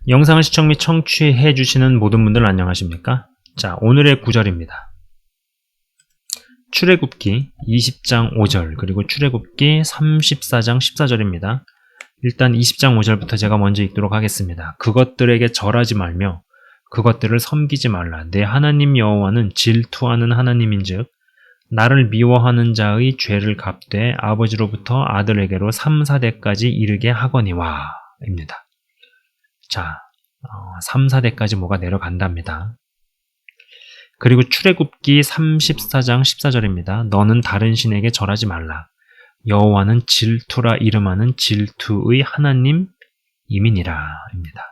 영상을 시청 및 청취해 주시는 모든 분들 안녕하십니까? 자, 오늘의 구절입니다. 출애굽기 20장 5절 그리고 출애굽기 34장 14절입니다. 일단 20장 5절부터 제가 먼저 읽도록 하겠습니다. 그것들에게 절하지 말며 그것들을 섬기지 말라. 내 하나님 여호와는 질투하는 하나님인즉 나를 미워하는 자의 죄를 갚되 아버지로부터 아들에게로 3, 4대까지 이르게 하거니와 입니다. 자, 3, 4대까지 뭐가 내려간답니다. 그리고 출애굽기 34장 14절입니다. 너는 다른 신에게 절하지 말라. 여호와는 질투라 이름하는 질투의 하나님이니라 입니다.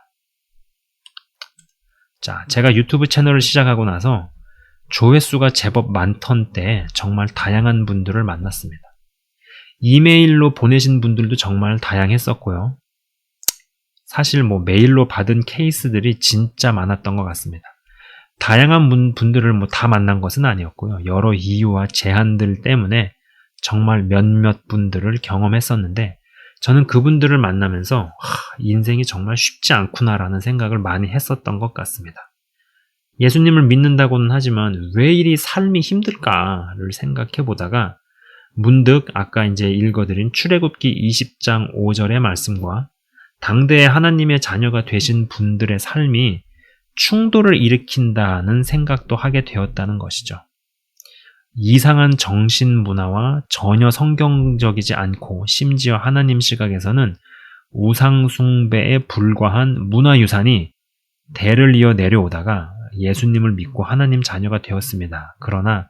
자, 제가 유튜브 채널을 시작하고 나서 조회수가 제법 많던 때 정말 다양한 분들을 만났습니다. 이메일로 보내신 분들도 정말 다양했었고요. 사실 메일로 받은 케이스들이 진짜 많았던 것 같습니다. 다양한 분들을 다 만난 것은 아니었고요. 여러 이유와 제한들 때문에 정말 몇몇 분들을 경험했었는데 저는 그분들을 만나면서 인생이 정말 쉽지 않구나라는 생각을 많이 했었던 것 같습니다. 예수님을 믿는다고는 하지만 왜 이리 삶이 힘들까를 생각해 보다가 문득 아까 이제 읽어드린 출애굽기 20장 5절의 말씀과 당대의 하나님의 자녀가 되신 분들의 삶이 충돌을 일으킨다는 생각도 하게 되었다는 것이죠. 이상한 정신 문화와 전혀 성경적이지 않고 심지어 하나님 시각에서는 우상 숭배에 불과한 문화유산이 대를 이어 내려오다가 예수님을 믿고 하나님 자녀가 되었습니다. 그러나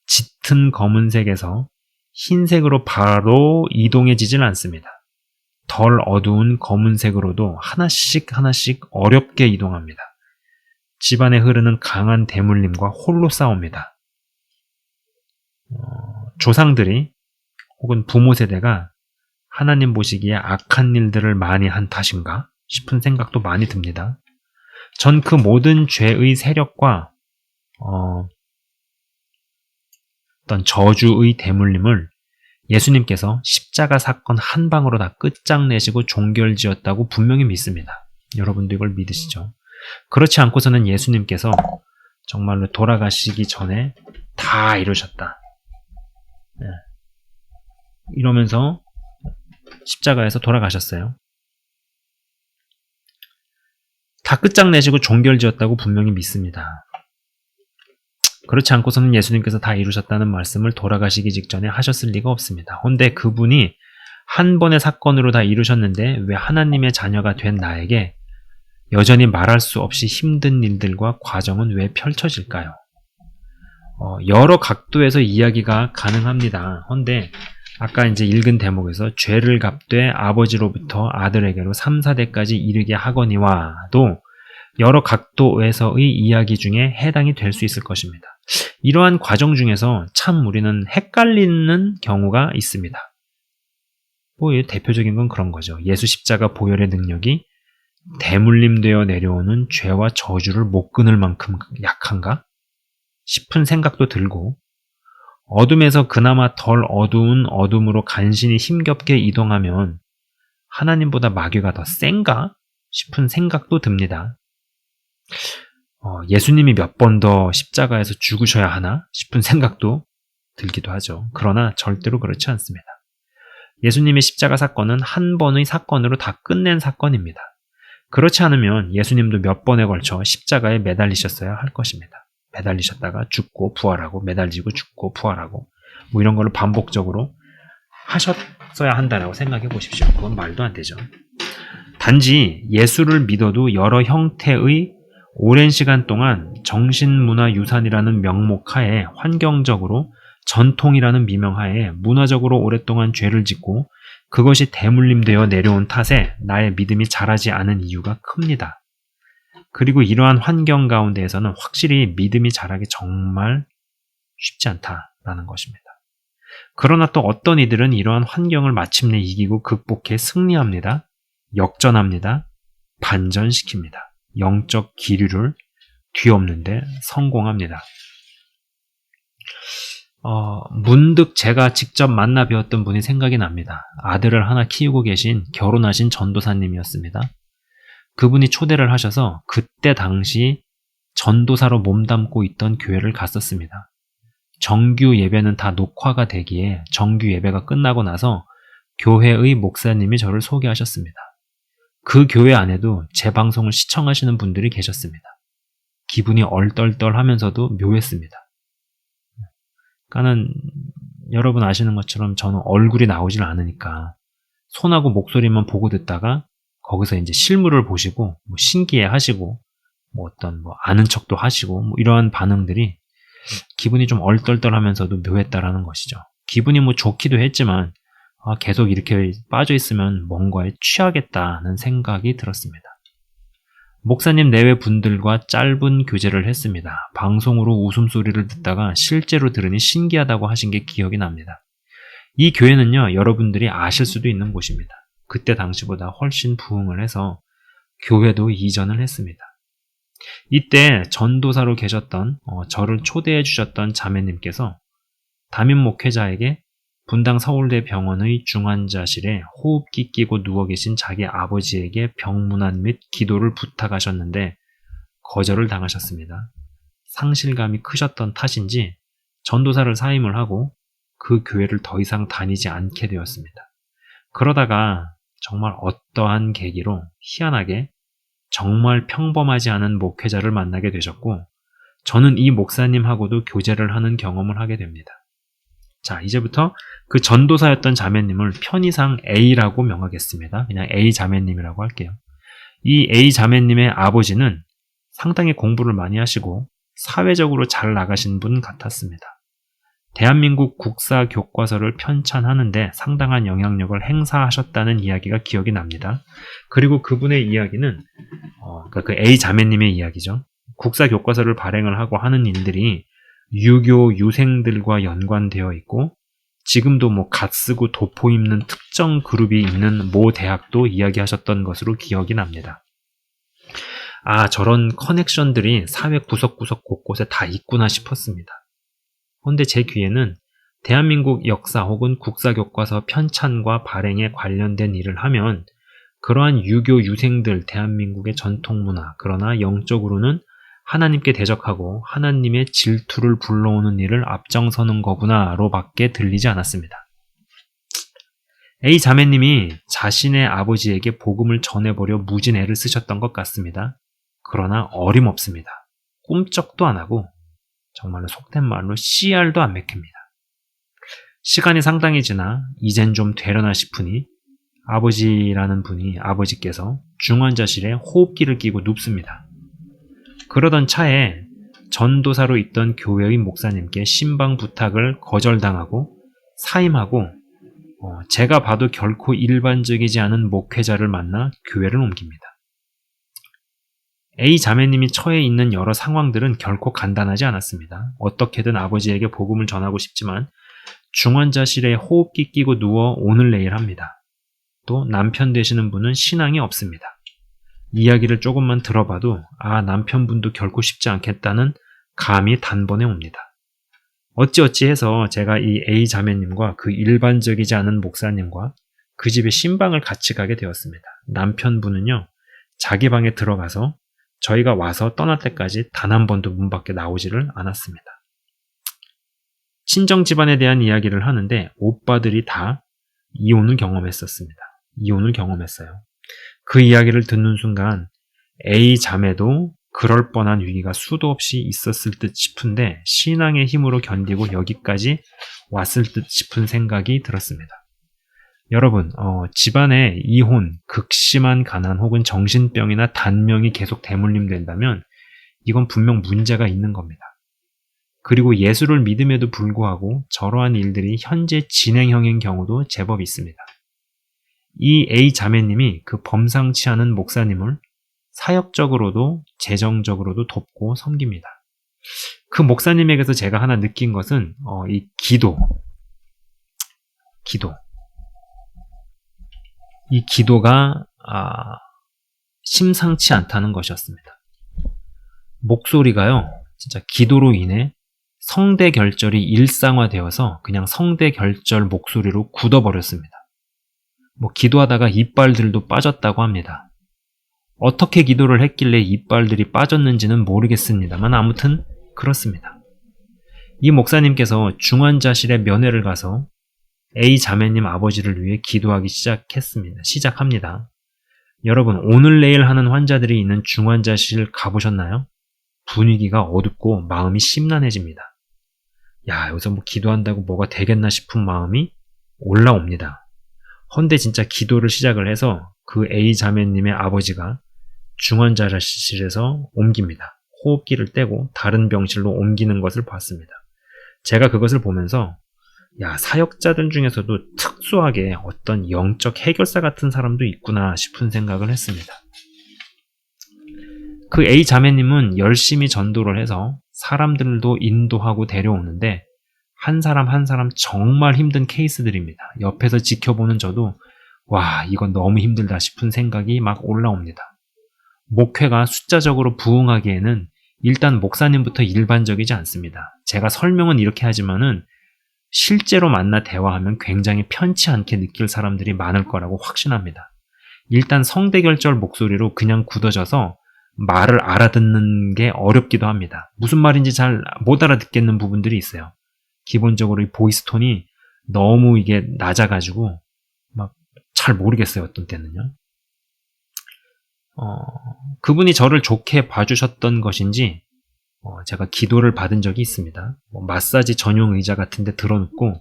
짙은 검은색에서 흰색으로 바로 이동해지질 않습니다. 덜 어두운 검은색으로도 하나씩 어렵게 이동합니다. 집안에 흐르는 강한 대물림과 홀로 싸웁니다. 조상들이 혹은 부모 세대가 하나님 보시기에 악한 일들을 많이 한 탓인가 싶은 생각도 많이 듭니다. 전 그 모든 죄의 세력과 어떤 저주의 대물림을 예수님께서 십자가 사건 한 방으로 다 끝장내시고 종결지었다고 분명히 믿습니다. 여러분도 이걸 믿으시죠? 그렇지 않고서는 예수님께서 정말로 돌아가시기 전에 다 이루셨다. 네. 이러면서 십자가에서 돌아가셨어요. 다 끝장내시고 종결지었다고 분명히 믿습니다. 그렇지 않고서는 예수님께서 다 이루셨다는 말씀을 돌아가시기 직전에 하셨을 리가 없습니다. 헌데 그분이 한 번의 사건으로 다 이루셨는데 왜 하나님의 자녀가 된 나에게 여전히 말할 수 없이 힘든 일들과 과정은 왜 펼쳐질까요? 여러 각도에서 이야기가 가능합니다. 헌데 아까 이제 읽은 대목에서 죄를 갚되 아버지로부터 아들에게로 3, 4대까지 이르게 하거니와도 여러 각도에서의 이야기 중에 해당이 될 수 있을 것입니다. 이러한 과정 중에서 우리는 헷갈리는 경우가 있습니다. 대표적인 건 그런 거죠. 예수 십자가 보혈의 능력이 대물림되어 내려오는 죄와 저주를 못 끊을 만큼 약한가 싶은 생각도 들고 어둠에서 그나마 덜 어두운 어둠으로 간신히 힘겹게 이동하면 하나님보다 마귀가 더 센가 싶은 생각도 듭니다. 예수님이 몇 번 더 십자가에서 죽으셔야 하나 싶은 생각도 들기도 하죠. 그러나 절대로 그렇지 않습니다. 예수님의 십자가 사건은 한 번의 사건으로 다 끝낸 사건입니다. 그렇지 않으면 예수님도 몇 번에 걸쳐 십자가에 매달리셨어야 할 것입니다. 매달리셨다가 죽고 부활하고 매달리고 죽고 부활하고 이런 거를 반복적으로 하셨어야 한다라고 생각해 보십시오. 그건 말도 안 되죠. 단지 예수를 믿어도 여러 형태의 오랜 시간 동안 정신문화유산이라는 명목하에 환경적으로 전통이라는 미명하에 문화적으로 오랫동안 죄를 짓고 그것이 대물림되어 내려온 탓에 나의 믿음이 자라지 않은 이유가 큽니다. 그리고 이러한 환경 가운데에서는 확실히 믿음이 자라기 정말 쉽지 않다라는 것입니다. 그러나 또 어떤 이들은 이러한 환경을 마침내 이기고 극복해 승리합니다. 역전합니다. 반전시킵니다. 영적 기류를 뒤엎는데 성공합니다. 문득 제가 직접 만나 뵈었던 분이 생각이 납니다. 아들을 하나 키우고 계신 결혼하신 전도사님이었습니다. 그분이 초대를 하셔서 그때 당시 전도사로 몸담고 있던 교회를 갔었습니다. 정규 예배는 다 녹화가 되기에 정규 예배가 끝나고 나서 교회의 목사님이 저를 소개하셨습니다. 그 교회 안에도 제 방송을 시청하시는 분들이 계셨습니다. 기분이 얼떨떨하면서도 묘했습니다. 그러니까는 여러분 아시는 것처럼 저는 얼굴이 나오질 않으니까 손하고 목소리만 보고 듣다가 거기서 이제 실물을 보시고 뭐 신기해 하시고 뭐 어떤 뭐 아는 척도 하시고 뭐 이러한 반응들이 기분이 좀 얼떨떨하면서도 묘했다라는 것이죠. 기분이 뭐 좋기도 했지만 계속 이렇게 빠져 있으면 뭔가에 취하겠다는 생각이 들었습니다. 목사님 내외 분들과 짧은 교제를 했습니다. 방송으로 웃음소리를 듣다가 실제로 들으니 신기하다고 하신 게 기억이 납니다. 이 교회는요, 여러분들이 아실 수도 있는 곳입니다. 그때 당시보다 훨씬 부흥을 해서 교회도 이전을 했습니다. 이때 전도사로 계셨던 저를 초대해 주셨던 자매님께서 담임 목회자에게 분당 서울대 병원의 중환자실에 호흡기 끼고 누워 계신 자기 아버지에게 병문안 및 기도를 부탁하셨는데 거절을 당하셨습니다. 상실감이 크셨던 탓인지 전도사를 사임을 하고 그 교회를 더 이상 다니지 않게 되었습니다. 그러다가 정말 어떠한 계기로 희한하게 정말 평범하지 않은 목회자를 만나게 되셨고 저는 이 목사님하고도 교제를 하는 경험을 하게 됩니다. 자, 이제부터 그 전도사였던 자매님을 편의상 A라고 명하겠습니다. 그냥 A 자매님이라고 할게요. 이 A 자매님의 아버지는 상당히 공부를 많이 하시고 사회적으로 잘 나가신 분 같았습니다. 대한민국 국사 교과서를 편찬하는데 상당한 영향력을 행사하셨다는 이야기가 기억이 납니다. 그리고 그분의 이야기는 그러니까 그 A 자매님의 이야기죠. 국사 교과서를 발행을 하고 하는 일들이 유교 유생들과 연관되어 있고 지금도 뭐 갓 쓰고 도포 입는 특정 그룹이 있는 모 대학도 이야기하셨던 것으로 기억이 납니다. 저런 커넥션들이 사회 구석구석 곳곳에 다 있구나 싶었습니다. 그런데 제 귀에는 대한민국 역사 혹은 국사교과서 편찬과 발행에 관련된 일을 하면 그러한 유교 유생들 대한민국의 전통문화 그러나 영적으로는 하나님께 대적하고 하나님의 질투를 불러오는 일을 앞장서는 거구나로 밖에 들리지 않았습니다. A 자매님이 자신의 아버지에게 복음을 전해보려 무진 애를 쓰셨던 것 같습니다. 그러나 어림없습니다. 꿈쩍도 안 하고 정말로 속된 말로 CR도 안 맥힙니다. 시간이 상당히 지나 이젠 좀 되려나 싶으니 아버지께서 중환자실에 호흡기를 끼고 눕습니다. 그러던 차에 전도사로 있던 교회의 목사님께 신방 부탁을 거절당하고 사임하고 제가 봐도 결코 일반적이지 않은 목회자를 만나 교회를 옮깁니다. A 자매님이 처해 있는 여러 상황들은 결코 간단하지 않았습니다. 어떻게든 아버지에게 복음을 전하고 싶지만 중환자실에 호흡기 끼고 누워 오늘 내일 합니다. 또 남편 되시는 분은 신앙이 없습니다. 이야기를 조금만 들어봐도 남편분도 결코 쉽지 않겠다는 감이 단번에 옵니다. 어찌어찌 해서 제가 이 A 자매님과 그 일반적이지 않은 목사님과 그 집에 신방을 같이 가게 되었습니다. 남편분은요, 자기 방에 들어가서 저희가 와서 떠날 때까지 단 한 번도 문 밖에 나오지를 않았습니다. 친정 집안에 대한 이야기를 하는데 오빠들이 다 이혼을 경험했었습니다. 이혼을 경험했어요. 그 이야기를 듣는 순간 A 자매도 그럴 뻔한 위기가 수도 없이 있었을 듯 싶은데 신앙의 힘으로 견디고 여기까지 왔을 듯 싶은 생각이 들었습니다. 여러분, 집안에 이혼, 극심한 가난 혹은 정신병이나 단명이 계속 대물림된다면 이건 분명 문제가 있는 겁니다. 그리고 예수를 믿음에도 불구하고 저러한 일들이 현재 진행형인 경우도 제법 있습니다. 이 A 자매님이 그 범상치 않은 목사님을 사역적으로도 재정적으로도 돕고 섬깁니다. 그 목사님에게서 제가 하나 느낀 것은 이 기도. 이 기도가 심상치 않다는 것이었습니다. 목소리가요, 진짜 기도로 인해 성대 결절이 일상화되어서 그냥 성대 결절 목소리로 굳어버렸습니다. 기도하다가 이빨들도 빠졌다고 합니다. 어떻게 기도를 했길래 이빨들이 빠졌는지는 모르겠습니다만 아무튼 그렇습니다. 이 목사님께서 중환자실에 면회를 가서 A 자매님 아버지를 위해 기도하기 시작합니다. 여러분, 오늘 내일 하는 환자들이 있는 중환자실 가보셨나요? 분위기가 어둡고 마음이 심란해집니다. 야, 여기서 뭐 기도한다고 뭐가 되겠나 싶은 마음이 올라옵니다. 헌데 진짜 기도를 시작을 해서 그 A 자매님의 아버지가 중환자실에서 옮깁니다. 호흡기를 떼고 다른 병실로 옮기는 것을 봤습니다. 제가 그것을 보면서 야, 사역자들 중에서도 특수하게 어떤 영적 해결사 같은 사람도 있구나 싶은 생각을 했습니다. 그 A 자매님은 열심히 전도를 해서 사람들도 인도하고 데려오는데 한 사람 한 사람 정말 힘든 케이스들입니다. 옆에서 지켜보는 저도 와, 이건 너무 힘들다 싶은 생각이 막 올라옵니다. 목회가 숫자적으로 부흥하기에는 일단 목사님부터 일반적이지 않습니다. 제가 설명은 이렇게 하지만은 실제로 만나 대화하면 굉장히 편치 않게 느낄 사람들이 많을 거라고 확신합니다. 일단 성대결절 목소리로 그냥 굳어져서 말을 알아듣는 게 어렵기도 합니다. 무슨 말인지 잘 못 알아듣겠는 부분들이 있어요. 기본적으로 이 보이스 톤이 너무 이게 낮아가지고 막 잘 모르겠어요. 어떤 때는요. 그분이 저를 좋게 봐주셨던 것인지 제가 기도를 받은 적이 있습니다. 마사지 전용 의자 같은 데 들어눕고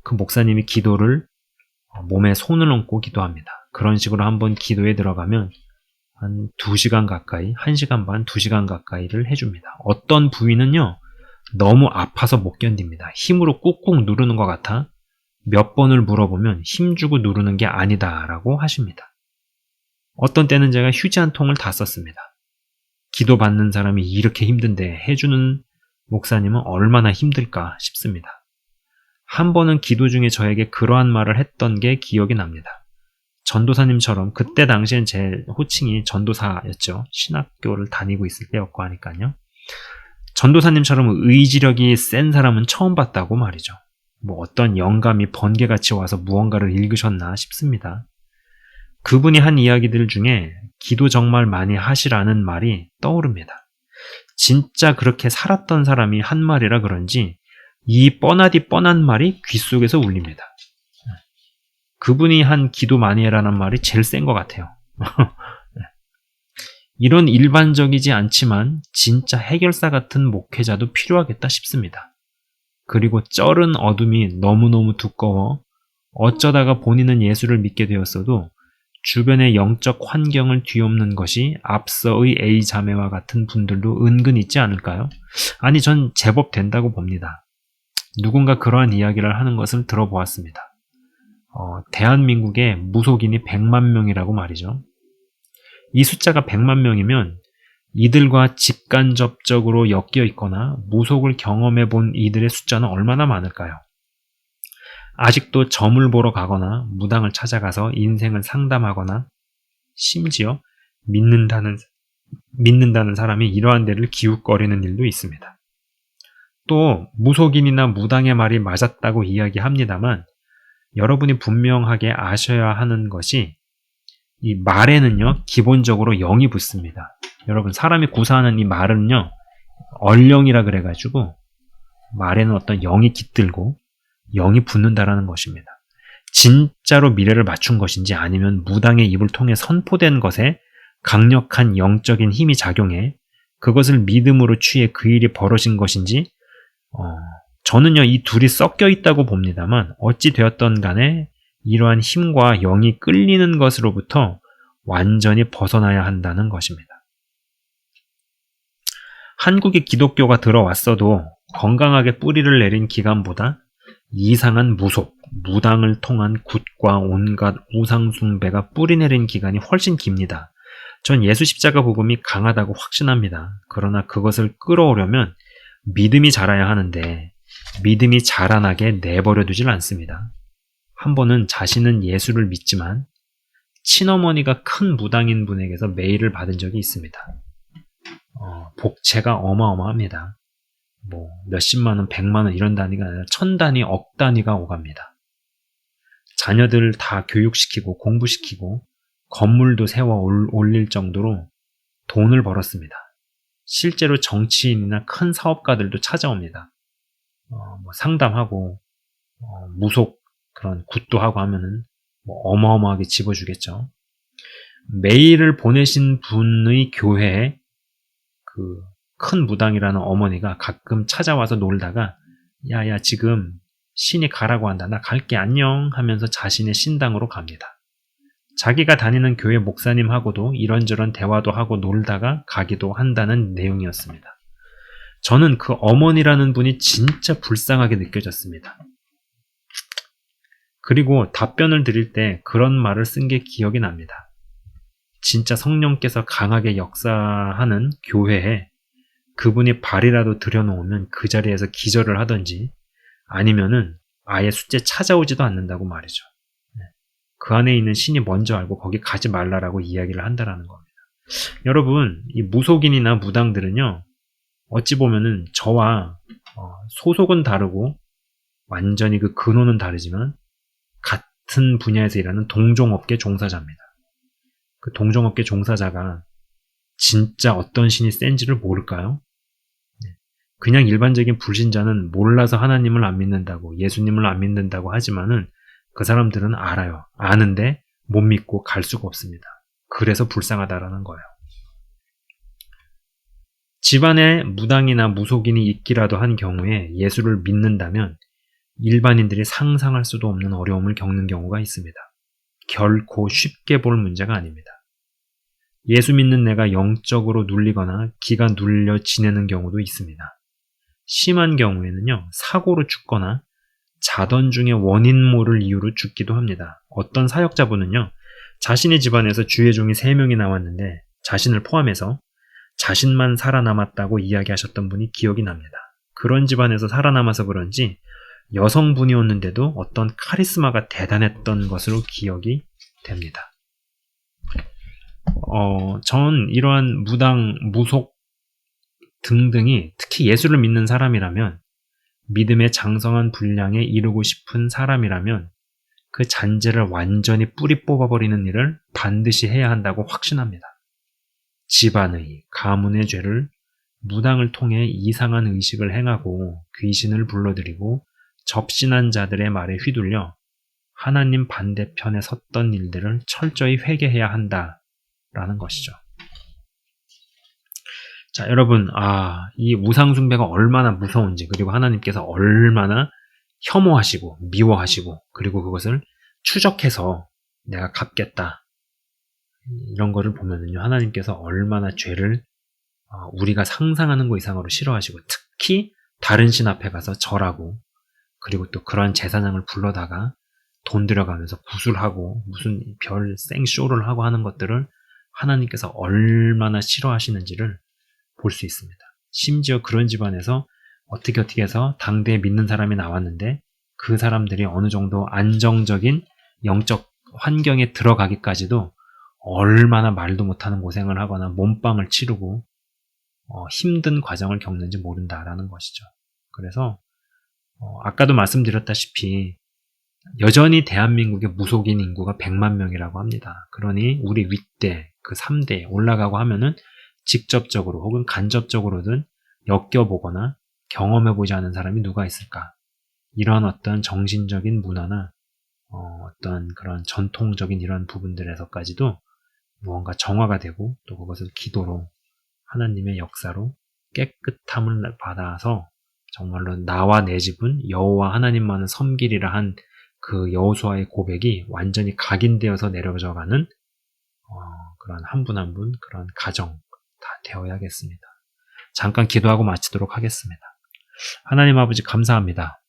그 목사님이 기도를 몸에 손을 얹고 기도합니다. 그런 식으로 한번 기도에 들어가면 한 2시간 가까이, 1시간 반, 2시간 가까이를 해줍니다. 어떤 부위는요, 너무 아파서 못 견딥니다. 힘으로 꾹꾹 누르는 것 같아 몇 번을 물어보면 힘주고 누르는 게 아니다 라고 하십니다. 어떤 때는 제가 휴지 한 통을 다 썼습니다. 기도 받는 사람이 이렇게 힘든데 해주는 목사님은 얼마나 힘들까 싶습니다. 한 번은 기도 중에 저에게 그러한 말을 했던 게 기억이 납니다. 전도사님처럼 그때 당시엔 제 호칭이 전도사였죠. 신학교를 다니고 있을 때였고 하니까요. 전도사님처럼 의지력이 센 사람은 처음 봤다고 말이죠. 뭐 어떤 영감이 번개같이 와서 무언가를 읽으셨나 싶습니다. 그분이 한 이야기들 중에 기도 정말 많이 하시라는 말이 떠오릅니다. 진짜 그렇게 살았던 사람이 한 말이라 그런지 이 뻔하디 뻔한 말이 귓속에서 울립니다. 그분이 한 기도 많이 해라는 말이 제일 센 것 같아요. 이런 일반적이지 않지만 진짜 해결사 같은 목회자도 필요하겠다 싶습니다. 그리고 쩔은 어둠이 너무너무 두꺼워 어쩌다가 본인은 예수를 믿게 되었어도 주변의 영적 환경을 뒤엎는 것이 앞서의 A 자매와 같은 분들도 은근 있지 않을까요? 아니, 전 제법 된다고 봅니다. 누군가 그러한 이야기를 하는 것을 들어보았습니다. 대한민국에 무속인이 100만 명이라고 말이죠. 이 숫자가 100만 명이면 이들과 직간접적으로 엮여 있거나 무속을 경험해 본 이들의 숫자는 얼마나 많을까요? 아직도 점을 보러 가거나 무당을 찾아가서 인생을 상담하거나 심지어 믿는다는 사람이 이러한 데를 기웃거리는 일도 있습니다. 또 무속인이나 무당의 말이 맞았다고 이야기합니다만 여러분이 분명하게 아셔야 하는 것이 이 말에는요, 기본적으로 영이 붙습니다. 여러분, 사람이 구사하는 이 말은요, 얼령이라 그래가지고 말에는 어떤 영이 깃들고 영이 붙는다라는 것입니다. 진짜로 미래를 맞춘 것인지 아니면 무당의 입을 통해 선포된 것에 강력한 영적인 힘이 작용해 그것을 믿음으로 취해 그 일이 벌어진 것인지 저는요, 이 둘이 섞여 있다고 봅니다만 어찌 되었던 간에 이러한 힘과 영이 끌리는 것으로부터 완전히 벗어나야 한다는 것입니다. 한국에 기독교가 들어왔어도 건강하게 뿌리를 내린 기간보다 이상한 무속, 무당을 통한 굿과 온갖 우상숭배가 뿌리내린 기간이 훨씬 깁니다. 전 예수 십자가 복음이 강하다고 확신합니다. 그러나 그것을 끌어오려면 믿음이 자라야 하는데 믿음이 자라나게 내버려 두질 않습니다. 한 번은 자신은 예수를 믿지만 친어머니가 큰 무당인 분에게서 메일을 받은 적이 있습니다. 복채가 어마어마합니다. 뭐 몇십만 원, 100만 원 이런 단위가 아니라 1000단위, 억 단위가 오갑니다. 자녀들 다 교육시키고 공부시키고 건물도 세워 올릴 정도로 돈을 벌었습니다. 실제로 정치인이나 큰 사업가들도 찾아옵니다. 뭐 상담하고 무속 그런 굿도 하고 하면은 뭐 어마어마하게 집어주겠죠. 메일을 보내신 분의 교회에 그 큰 무당이라는 어머니가 가끔 찾아와서 놀다가 야야 지금 신이 가라고 한다. 나 갈게 안녕 하면서 자신의 신당으로 갑니다. 자기가 다니는 교회 목사님하고도 이런저런 대화도 하고 놀다가 가기도 한다는 내용이었습니다. 저는 그 어머니라는 분이 진짜 불쌍하게 느껴졌습니다. 그리고 답변을 드릴 때 그런 말을 쓴 게 기억이 납니다. 진짜 성령께서 강하게 역사하는 교회에 그분이 발이라도 들여놓으면 그 자리에서 기절을 하든지 아니면은 아예 숫제 찾아오지도 않는다고 말이죠. 그 안에 있는 신이 먼저 알고 거기 가지 말라라고 이야기를 한다라는 겁니다. 여러분, 이 무속인이나 무당들은요, 어찌 보면은 저와 소속은 다르고 완전히 그 근원은 다르지만 같은 분야에서 일하는 동종업계 종사자입니다. 그 동종업계 종사자가 진짜 어떤 신이 센지를 모를까요? 그냥 일반적인 불신자는 몰라서 하나님을 안 믿는다고 예수님을 안 믿는다고 하지만은 그 사람들은 알아요. 아는데 못 믿고 갈 수가 없습니다. 그래서 불쌍하다라는 거예요. 집안에 무당이나 무속인이 있기라도 한 경우에 예수를 믿는다면 일반인들이 상상할 수도 없는 어려움을 겪는 경우가 있습니다. 결코 쉽게 볼 문제가 아닙니다. 예수 믿는 내가 영적으로 눌리거나 기가 눌려 지내는 경우도 있습니다. 심한 경우에는요, 사고로 죽거나 자던 중에 원인 모를 이유로 죽기도 합니다. 어떤 사역자분은요, 자신의 집안에서 주의 종이 3명이 나왔는데 자신을 포함해서 자신만 살아남았다고 이야기하셨던 분이 기억이 납니다. 그런 집안에서 살아남아서 그런지 여성분이었는데도 어떤 카리스마가 대단했던 것으로 기억이 됩니다. 전 이러한 무당, 무속 등등이 특히 예수를 믿는 사람이라면 믿음의 장성한 분량에 이르고 싶은 사람이라면 그 잔재를 완전히 뿌리 뽑아버리는 일을 반드시 해야 한다고 확신합니다. 집안의, 가문의 죄를 무당을 통해 이상한 의식을 행하고 귀신을 불러들이고 접신한 자들의 말에 휘둘려 하나님 반대편에 섰던 일들을 철저히 회개해야 한다라는 것이죠. 자, 여러분, 이 우상숭배가 얼마나 무서운지, 그리고 하나님께서 얼마나 혐오하시고, 미워하시고, 그리고 그것을 추적해서 내가 갚겠다. 이런 거를 보면은요, 하나님께서 얼마나 죄를 우리가 상상하는 것 이상으로 싫어하시고, 특히 다른 신 앞에 가서 절하고, 그리고 또 그러한 제사장을 불러다가 돈 들여가면서 구슬하고, 무슨 별 생쇼를 하고 하는 것들을 하나님께서 얼마나 싫어하시는지를 볼 수 있습니다. 심지어 그런 집안에서 어떻게 해서 당대에 믿는 사람이 나왔는데 그 사람들이 어느 정도 안정적인 영적 환경에 들어가기까지도 얼마나 말도 못하는 고생을 하거나 몸빵을 치르고 힘든 과정을 겪는지 모른다라는 것이죠. 그래서 아까도 말씀드렸다시피 여전히 대한민국의 무속인 인구가 100만 명이라고 합니다. 그러니 우리 윗대, 그 3대 올라가고 하면은 직접적으로 혹은 간접적으로든 엮여보거나 경험해보지 않은 사람이 누가 있을까? 이런 어떤 정신적인 문화나 어떤 그런 전통적인 이런 부분들에서까지도 무언가 정화가 되고 또 그것을 기도로 하나님의 역사로 깨끗함을 받아서 정말로 나와 내 집은 여호와 하나님만을 섬기리라 한 그 여호수아의 고백이 완전히 각인되어서 내려져가는 그런 한 분 한 분 그런 가정 다 되어야겠습니다. 잠깐 기도하고 마치도록 하겠습니다. 하나님 아버지 감사합니다.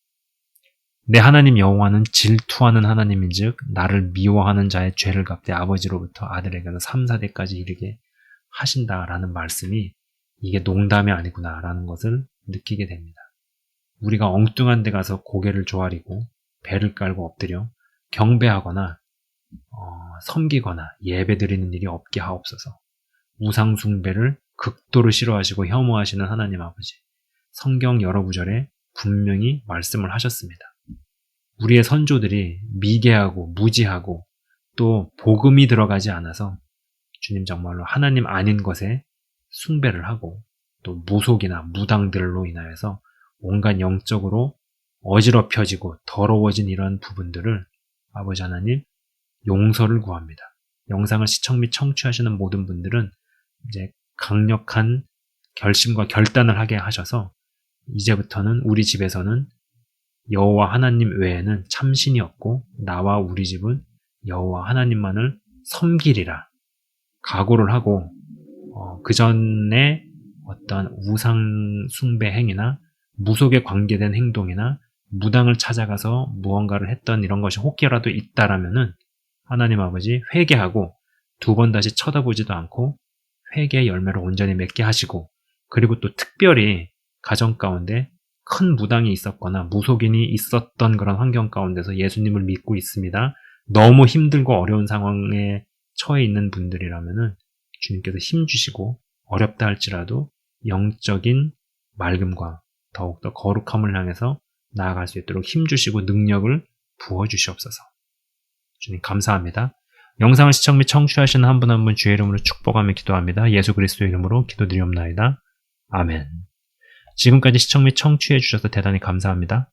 내 하나님 여호와는 질투하는 하나님인즉 나를 미워하는 자의 죄를 갚되 아버지로부터 아들에게는 3, 4대까지 이르게 하신다라는 말씀이 이게 농담이 아니구나라는 것을 느끼게 됩니다. 우리가 엉뚱한 데 가서 고개를 조아리고 배를 깔고 엎드려 경배하거나 섬기거나 예배드리는 일이 없게 하옵소서. 우상숭배를 극도로 싫어하시고 혐오하시는 하나님 아버지, 성경 여러 구절에 분명히 말씀을 하셨습니다. 우리의 선조들이 미개하고 무지하고 또 복음이 들어가지 않아서 주님 정말로 하나님 아닌 것에 숭배를 하고 또 무속이나 무당들로 인하여서 온갖 영적으로 어지럽혀지고 더러워진 이런 부분들을 아버지 하나님 용서를 구합니다. 영상을 시청 및 청취하시는 모든 분들은 이제 강력한 결심과 결단을 하게 하셔서 이제부터는 우리 집에서는 여호와 하나님 외에는 참신이 없고 나와 우리 집은 여호와 하나님만을 섬기리라 각오를 하고 그 전에 어떤 우상 숭배 행위나 무속에 관계된 행동이나 무당을 찾아가서 무언가를 했던 이런 것이 혹여라도 있다라면은 하나님 아버지 회개하고 두 번 다시 쳐다보지도 않고 회개의 열매를 온전히 맺게 하시고 그리고 또 특별히 가정 가운데 큰 무당이 있었거나 무속인이 있었던 그런 환경 가운데서 예수님을 믿고 있습니다. 너무 힘들고 어려운 상황에 처해 있는 분들이라면은 주님께서 힘 주시고 어렵다 할지라도 영적인 맑음과 더욱더 거룩함을 향해서 나아갈 수 있도록 힘 주시고 능력을 부어 주시옵소서. 주님 감사합니다. 영상을 시청 및 청취하시는 한 분 한 분 주의 이름으로 축복하며 기도합니다. 예수 그리스도의 이름으로 기도드리옵나이다. 아멘. 지금까지 시청 및 청취해 주셔서 대단히 감사합니다.